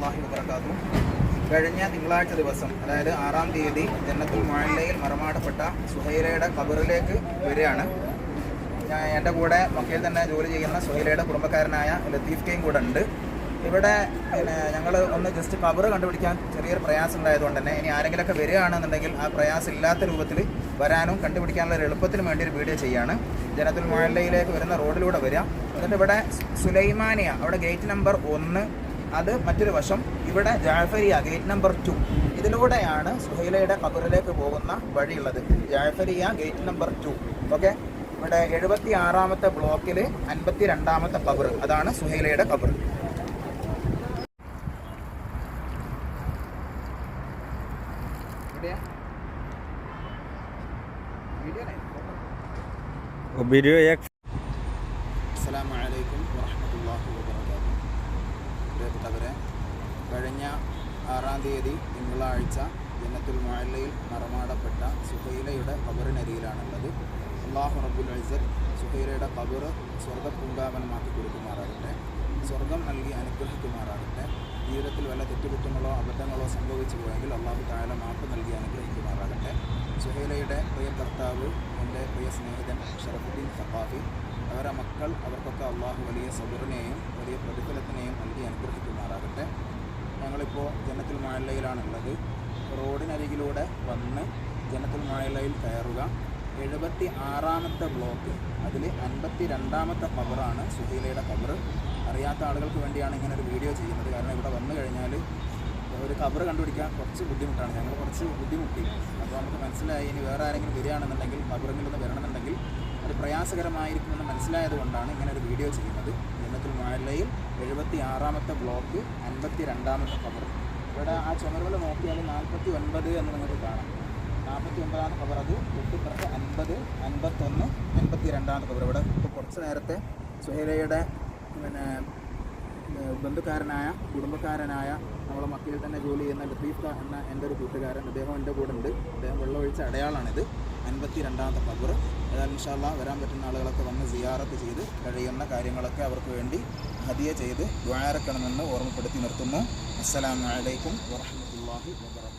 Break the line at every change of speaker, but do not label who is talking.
വറഹ്മത്തുള്ളാഹി വബറകാതുഹു. കഴിഞ്ഞ തിങ്കളാഴ്ച ദിവസം, അതായത് 6-ാം തീയതി ജന്നത്തുൽ മുഅല്ലയിൽ മറമാടപ്പെട്ട സുഹൈലയുടെ ഖബറിലേക്ക് വരികയാണ്. എൻ്റെ കൂടെ മക്കയിൽ തന്നെ ജോലി ചെയ്യുന്ന സുഹൈലയുടെ കുടുംബക്കാരനായ ലത്തീഫ് കെയും കൂടെ ഉണ്ട്. ഇവിടെ ഞങ്ങൾ ഒന്ന് ജസ്റ്റ് ഖബർ കണ്ടുപിടിക്കാൻ ചെറിയൊരു പ്രയാസം ഉണ്ടായതുകൊണ്ട് തന്നെ ഇനി ആരെങ്കിലുമൊക്കെ വരികയാണെന്നുണ്ടെങ്കിൽ ആ പ്രയാസം ഇല്ലാത്ത രൂപത്തിൽ വരാനും കണ്ടുപിടിക്കാനുള്ള ഒരു എളുപ്പത്തിന് വേണ്ടി ഒരു വീഡിയോ ചെയ്യാണ്. ജന്നത്തുൽ മുഅല്ലയിലേക്ക് വരുന്ന റോഡിലൂടെ വരിക. എന്നിട്ട് ഇവിടെ സുലൈമാനിയ, അവിടെ ഗേറ്റ് നമ്പർ 1, അത് മറ്റൊരു വശം. ഇവിടെ ജാഫരിയ ഗേറ്റ് നമ്പർ 2. ഇതിലൂടെയാണ് സുഹൈലയുടെ ഖബറിലേക്ക് പോകുന്ന വഴിയുള്ളത്. ജാഫരിയ ഗേറ്റ് നമ്പർ 2. ഓക്കെ, ഇവിടെ 76-ാമത്തെ ബ്ലോക്കിൽ 52-ാമത്തെ ഖബർ, അതാണ് സുഹൈലയുടെ ഖബർ. അസ്സലാമു അലൈക്കും വറഹ്മത്തുള്ളാഹി വബറകാതുഹു. പ്രിയപ്പെട്ടവരെ, കഴിഞ്ഞ 6-ാം തീയതി തിങ്കളാഴ്ച ജന്നത്തുൽ മുഅല്ലയിൽ മറമാടപ്പെട്ട സുഹൈലയുടെ ഖബറിനരിയിലാണുള്ളത്. അല്ലാഹു റബ്ബുൽ ഇസ്സത്ത് സുഹൈലയുടെ ഖബർ സ്വർഗ്ഗപൂങ്കാവനമാക്കി കൊടുക്കുമാറാകട്ടെ, സ്വർഗം നൽകി അനുഗ്രഹിക്കുമാറാകട്ടെ. ജീവിതത്തിൽ വല്ല തെറ്റുകുറ്റങ്ങളോ അബദ്ധങ്ങളോ സംഭവിച്ചു പോയെങ്കിൽ അല്ലാഹു തആല മാപ്പ് നൽകി അനുഗ്രഹിക്കുമാറാകട്ടെ. സുഹൈലയുടെ പ്രിയ ഭർത്താവ്, എൻ്റെ പ്രിയ സ്നേഹിതൻ ഷറഫുദ്ദീൻ സഖാഫി, അവരുടെ മക്കൾ, അവർക്കൊക്കെ അള്ളാഹു വലിയ സബറിനെയും വലിയ പ്രതിഫലത്തിനെയും നൽകി അനുഗ്രഹിക്കുമാറാകട്ടെ. ഞങ്ങളിപ്പോൾ ജന്നത്തുൽ മുഅല്ലയിലാണുള്ളത്. റോഡിനരികിലൂടെ വന്ന് ജന്നത്തുൽ മുഅല്ലയിൽ കയറുക. 76-ാമത്തെ ബ്ലോക്ക്, അതിൽ 52-ാമത്തെ ഖബറാണ് സുഹൈലയുടെ ഖബർ. അറിയാത്ത ആളുകൾക്ക് വേണ്ടിയാണ് ഇങ്ങനെ ഒരു വീഡിയോ ചെയ്യുന്നത്. കാരണം ഇവിടെ വന്നു കഴിഞ്ഞാൽ ഒരു ഖബർ കണ്ടുപിടിക്കാൻ കുറച്ച് ബുദ്ധിമുട്ടാണ്. ഞങ്ങൾ കുറച്ച് ബുദ്ധിമുട്ടി. അപ്പോൾ നമുക്ക് മനസ്സിലായി ഇനി വേറെ ആരെങ്കിലും വരികയാണെന്നുണ്ടെങ്കിൽ ഖബറിൽ നിന്ന് വരണമെന്നുണ്ടെങ്കിൽ അത് പ്രയാസകരമായിരിക്കുമെന്ന് മനസ്സിലായതുകൊണ്ടാണ് ഇങ്ങനെ ഒരു വീഡിയോ ചെയ്യുന്നത്. ജന്നത്തുൽ മുഅല്ലയിൽ 76-ാമത്തെ ബ്ലോക്ക് 52-ാമത്തെ ഖബർ. ഇവിടെ ആ ചുമരുകൾ നോക്കിയാൽ 49 എന്ന് നിങ്ങൾക്ക് കാണാം. 49-ാമത്തെ ഖബർ, അത് തൊട്ടിപ്പുറത്ത് 50, 51, 52-ാമത്തെ ഖബർ. ഇവിടെ ഇപ്പോൾ കുറച്ച് നേരത്തെ സുഹൈലയുടെ ബന്ധുക്കാരനായ കുടുംബക്കാരനായ നമ്മളെ മക്കയിൽ തന്നെ ജോലി ചെയ്യുന്ന ലത്തീഫ് എന്ന എൻ്റെ ഒരു കൂട്ടുകാരൻ, അദ്ദേഹം എൻ്റെ കൂടെ ഉണ്ട്. അദ്ദേഹം വെള്ളമൊഴിച്ച അടയാളാണിത്, 52-ാമത്തെ ഖബർ. ഏതായാലും ഇൻഷാ അല്ലാഹ് വരാൻ പറ്റുന്ന ആളുകളൊക്കെ വന്ന് സിയാറത്ത് ചെയ്ത് കഴിയുന്ന കാര്യങ്ങളൊക്കെ അവർക്ക് വേണ്ടി ഹദിയ ചെയ്ത് ദുആ ഇറക്കണമെന്ന് ഓർമ്മപ്പെടുത്തി നിർത്തുന്നു. അസ്സലാമു അലൈക്കും വറഹ്മത്തുള്ളാഹി വബറകാതുഹു.